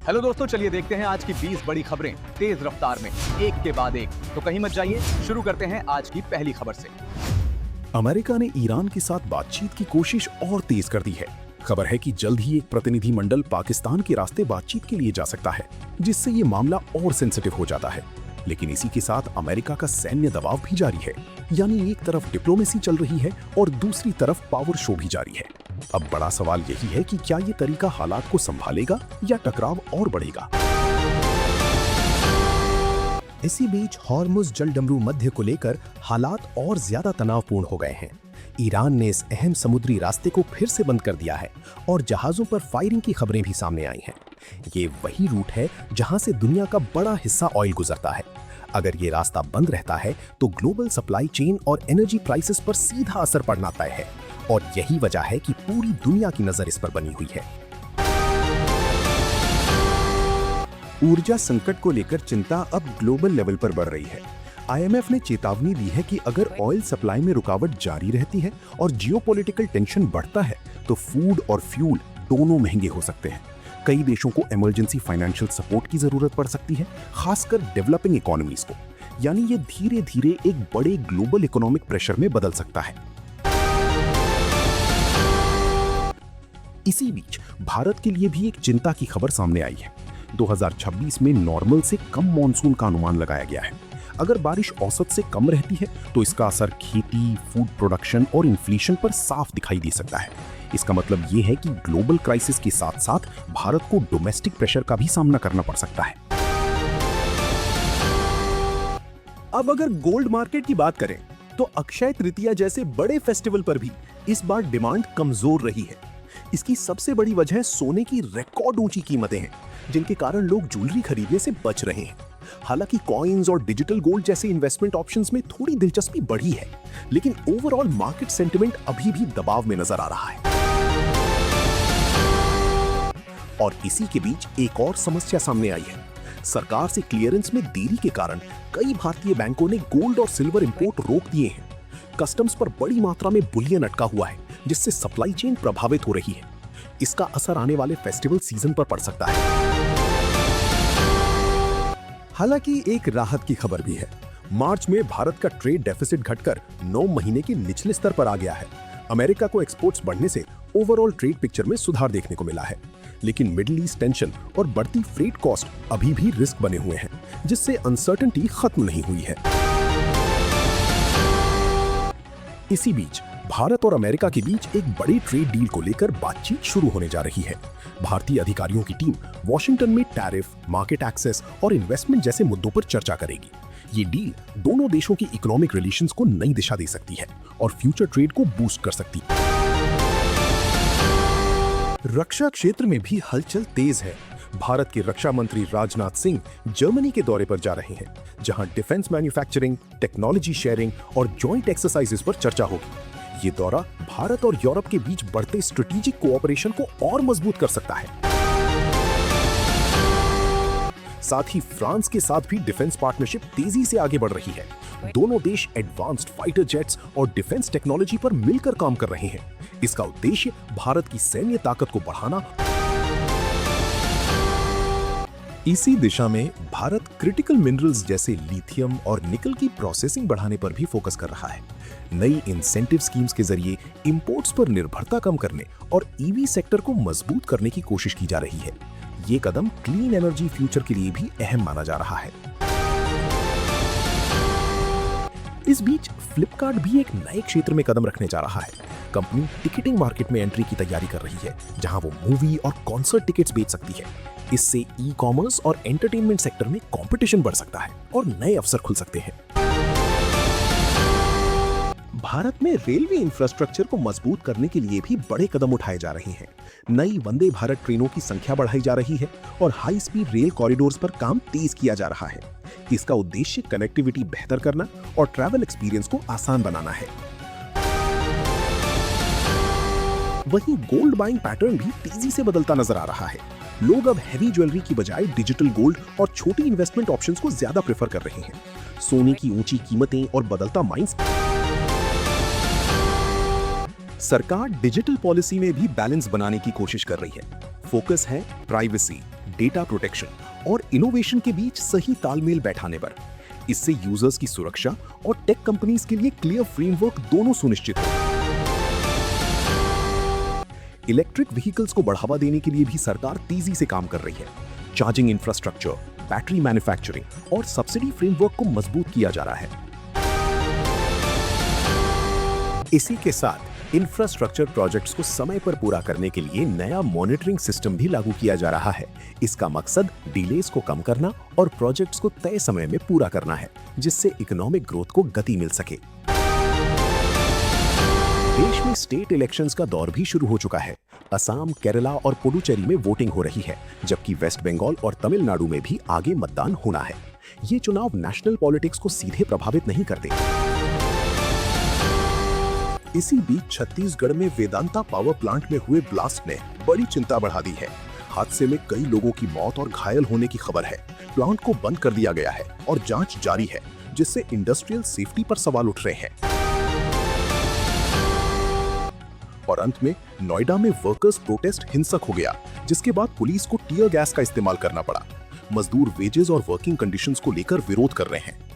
Hello दोस्तों, चलिए देखते हैं आज की 20 बड़ी खबरें तेज रफ्तार में, एक के बाद एक। तो कहीं मत जाइए, शुरू करते हैं आज की पहली खबर से। अमेरिका ने ईरान के साथ बातचीत की कोशिश और तेज कर दी है। खबर है कि जल्द ही एक प्रतिनिधिमंडल पाकिस्तान के रास्ते बातचीत के लिए जा सकता है, जिससे ये मामला और सेंसिटिव हो जाता है। लेकिन इसी के साथ अमेरिका का सैन्य दबाव भी जारी है, यानी एक तरफ डिप्लोमेसी चल रही है और दूसरी तरफ पावर शो भी जारी है। अब बड़ा सवाल यही है कि क्या ये तरीका हालात को संभालेगा या टकराव और बढ़ेगा। इसी बीच हॉर्मुज़ जलडमरू मध्य को लेकर हालात और ज्यादा तनावपूर्ण हो गए हैं। ईरान ने इस अहम समुद्री रास्ते को फिर से बंद कर दिया है और जहाजों पर फायरिंग की खबरें भी सामने आई हैं। ये वही रूट है जहां से दुनिया का बड़ा हिस्सा ऑयल गुजरता है। अगर ये रास्ता बंद रहता है तो ग्लोबल सप्लाई चेन और एनर्जी प्राइसेस पर सीधा असर पड़ना तय है, और यही वजह है कि पूरी दुनिया की नजर इस पर बनी हुई है। ऊर्जा संकट को लेकर चिंता अब ग्लोबल लेवल पर बढ़ रही है। आईएमएफ ने चेतावनी दी है कि अगर ऑयल सप्लाई में रुकावट जारी रहती है और जियोपॉलिटिकल टेंशन बढ़ता है तो फूड और फ्यूल दोनों महंगे हो सकते हैं। कई देशों को इमरजेंसी फाइनेंशियल सपोर्ट की जरूरत पड़ सकती है, खासकर डेवलपिंग इकोनॉमीज को। यानी ये धीरे धीरे एक बड़े ग्लोबल इकोनॉमिक प्रेशर में बदल सकता है। इसी बीच भारत के लिए भी एक चिंता की खबर सामने आई है। 2026 में नॉर्मल से कम मॉनसून का अनुमान लगाया गया है। अगर बारिश औसत से कम रहती है तो इसका असर खेती, फूड प्रोडक्शन और इन्फ्लेशन पर साफ दिखाई दे सकता है। इसका मतलब ये है कि ग्लोबल क्राइसिस के साथ साथ भारत को डोमेस्टिक प्रेशर का भी सामना करना पड़ सकता है। अब अगर गोल्ड मार्केट की बात करें तो अक्षय तृतीया जैसे बड़े फेस्टिवल पर भी इस बार डिमांड कमजोर रही है। इसकी सबसे बड़ी वजह सोने की रिकॉर्ड ऊंची कीमतें हैं, जिनके कारण लोग ज्वेलरी खरीदने से बच रहे हैं। हालांकि कॉइन्स और डिजिटल गोल्ड जैसे इन्वेस्टमेंट ऑप्शंस में थोड़ी दिलचस्पी बढ़ी है, लेकिन ओवरऑल मार्केट सेंटिमेंट अभी भी दबाव में नजर आ रहा है। और इसी के बीच एक और समस्या सामने आई है। सरकार से क्लियरेंस में देरी के कारण कई भारतीय बैंकों ने गोल्ड और सिल्वर इंपोर्ट रोक दिए हैं। कस्टम्स पर बड़ी मात्रा में बुलियन अटका हुआ है, जिससे सप्लाई चेन प्रभावित हो रही है। इसका असर आने वाले फेस्टिवल सीजन पर पड़ सकता है। हालांकि एक राहत की खबर भी है। मार्च में भारत का ट्रेड डेफिसिट घटकर 9 महीने के निचले स्तर पर आ गया है। अमेरिका को एक्सपोर्ट्स बढ़ने से ओवरऑल ट्रेड पिक्चर में सुधार देखने को मिला है, लेकिन मिडिल ईस्ट टेंशन और बढ़ती फ्रेट कॉस्ट अभी भी रिस्क बने हुए हैं, जिससे अनसर्टेनिटी खत्म नहीं हुई है। इसी बीच भारत और अमेरिका के बीच एक बड़ी ट्रेड डील को लेकर बातचीत शुरू होने जा रही है। भारतीय अधिकारियों की टीम वॉशिंगटन में टैरिफ, मार्केट एक्सेस और इन्वेस्टमेंट जैसे मुद्दों पर चर्चा करेगी। ये डील दोनों देशों की इकोनॉमिक रिलेशंस को नई दिशा दे सकती है और फ्यूचर ट्रेड को बूस्ट कर सकती है। रक्षा क्षेत्र में भी हलचल तेज है। भारत के रक्षा मंत्री राजनाथ सिंह जर्मनी के दौरे पर जा रहे हैं, जहां डिफेंस मैन्युफैक्चरिंग, टेक्नोलॉजी शेयरिंग और जॉइंट एक्सरसाइजेस पर चर्चा होगी। ये दौरा भारत और यूरोप के बीच बढ़ते स्ट्रेटेजिक कोऑपरेशन को और मजबूत कर सकता है। साथ ही फ्रांस के साथ भी डिफेंस पार्टनरशिप तेजी से आगे बढ़ रही है। दोनों देश एडवांस्ड फाइटर जेट्स और डिफेंस टेक्नोलॉजी पर मिलकर काम कर रहे हैं। इसका उद्देश्य भारत की सैन्य ताकत को बढ़ाना। इसी दिशा में भारत क्रिटिकल मिनरल्स जैसे लिथियम और निकल की प्रोसेसिंग बढ़ाने पर भी फोकस कर रहा है। नई इंसेंटिव स्कीम्स के जरिए इंपोर्ट्स पर निर्भरता कम करने और ईवी सेक्टर को मजबूत करने की कोशिश की जा रही है। ये कदम क्लीन एनर्जी फ्यूचर के लिए भी अहम माना जा रहा है। इस बीच फ्लिपकार्ट भी एक नए क्षेत्र में कदम रखने जा रहा है। कंपनी टिकटिंग मार्केट में एंट्री की तैयारी कर रही है, जहां वो मूवी और कॉन्सर्ट टिकट्स बेच सकती है। इससे ई कॉमर्स और एंटरटेनमेंट सेक्टर में कंपटीशन बढ़ सकता है और नए अवसर खुल सकते हैं। भारत में रेलवे इंफ्रास्ट्रक्चर को मजबूत करने के लिए भी बड़े कदम उठाए जा रहे हैं। नई वंदे भारत ट्रेनों की संख्या बढ़ाई जा रही है और हाई स्पीड रेल कॉरिडोर्स पर काम तेज किया जा रहा है। इसका उद्देश्य कनेक्टिविटी बेहतर करना और ट्रैवल एक्सपीरियंस को आसान बनाना है। वहीं गोल्ड बाइंग पैटर्न भी तेजी से बदलता नजर आ रहा है। लोग अब हैवी ज्वेलरी की बजाय डिजिटल गोल्ड और छोटी इन्वेस्टमेंट ऑप्शंस को ज्यादा प्रेफर कर रहे हैं। सोने की ऊंची कीमतें और बदलता माइंड सरकार डिजिटल पॉलिसी में भी बैलेंस बनाने की कोशिश कर रही है। फोकस है प्राइवेसी, डेटा प्रोटेक्शन और इनोवेशन के बीच सही तालमेल बैठाने पर। इससे यूजर्स की सुरक्षा और टेक कंपनीज के लिए क्लियर फ्रेमवर्क दोनों सुनिश्चित हो। इलेक्ट्रिक व्हीकल्स को बढ़ावा देने के लिए भी सरकार तेजी से काम कर रही है। चार्जिंग इंफ्रास्ट्रक्चर, बैटरी मैन्युफैक्चरिंग और सब्सिडी फ्रेमवर्क को मजबूत किया जा रहा है। इसी के साथ इंफ्रास्ट्रक्चर प्रोजेक्ट्स को समय पर पूरा करने के लिए नया मॉनिटरिंग सिस्टम भी लागू किया जा रहा है। इसका मकसद डिलेज को कम करना और प्रोजेक्ट्स को तय समय में पूरा करना है, जिससे इकोनॉमिक ग्रोथ को गति मिल सके। देश में स्टेट इलेक्शंस का दौर भी शुरू हो चुका है। असम, केरला और पुडुचेरी में वोटिंग हो रही है, जबकि वेस्ट बंगाल और तमिलनाडु में भी आगे मतदान होना है। ये चुनाव नेशनल पॉलिटिक्स को सीधे प्रभावित नहीं करते। इसी बीच छत्तीसगढ़ में वेदांता पावर प्लांट में हुए ब्लास्ट ने बड़ी चिंता बढ़ा दी है। हादसे में कई लोगों की मौत और घायल होने की खबर है। प्लांट को बंद कर दिया गया है और जांच जारी है, जिससे इंडस्ट्रियल सेफ्टी पर सवाल उठ रहे हैं। और अंत में नोएडा में वर्कर्स प्रोटेस्ट हिंसक हो गया, जिसके बाद पुलिस को टीयर गैस का इस्तेमाल करना पड़ा। मजदूर वेजेस और वर्किंग कंडीशंस को लेकर विरोध कर रहे हैं।